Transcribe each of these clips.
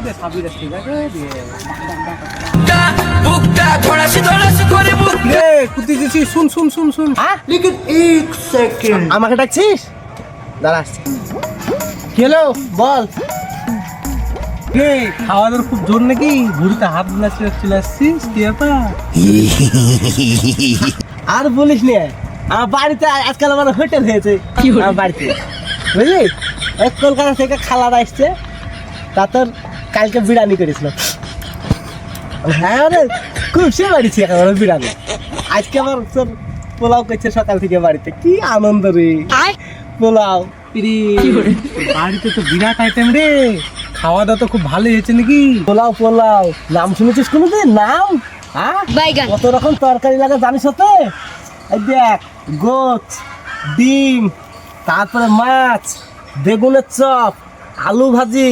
দে সাবির ঠিক আছে দিয়ে কুতি দিছি শুন শুন শুন শুন হ্যাঁ লেকিন 1 সেকেন্ড আমাকে ডাকছিস দাঁড়া কি হলো বল কে খাওয়া দাওয়ার খুব জোর নাকি ভুড়িতে হাত নাচে চলে আসছিস কি ব্যাপার আর বলিস নে আমার বাড়িতে আজকাল আমার হোটেল হয়েছে আমার বাড়িতে বুঝলি ওই কলকাতা থেকে খালার আসছে তা তোর কালকে বিরিয়ানি করেছিল হ্যাঁ রে খুব সে বাড়িছি এখন বিরিয়ানি আজকে আমার তোর পোলাও করছে সকাল থেকে বাড়িতে কি আনন্দ রে পোলাও বাড়িতে তো বিরাট আইটেম রে খাওয়া দাওয়া তো খুব ভালোই হয়েছে নাকি পোলাও পোলাও নাম শুনেছিস কোনোদিন নাম হ্যাঁ কত রকম তরকারি লাগে জানিস তো এই দেখ গোছ ডিম তারপরে মাছ বেগুনের চপ আলু ভাজি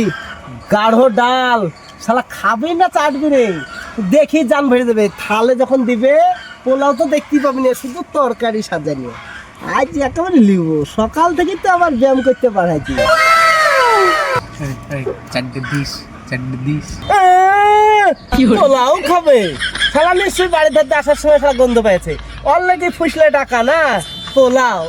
গাঢ় ডাল শালা খাবি না চাটবি রে দেখি জান ভরে দেবে থালে যখন দিবে পোলাও তো দেখতেই পাবি না শুধু তরকারি সাজানি আজ একেবারে লিব সকাল থেকে তো আবার ব্যায়াম করতে পারাইছি চারটে দিস পোলাও খাবে শালা নিশ্চয়ই বাড়ি ধরতে আসার সময় শালা গন্ধ পেয়েছে অলরেডি ফুসলে টাকা না পোলাও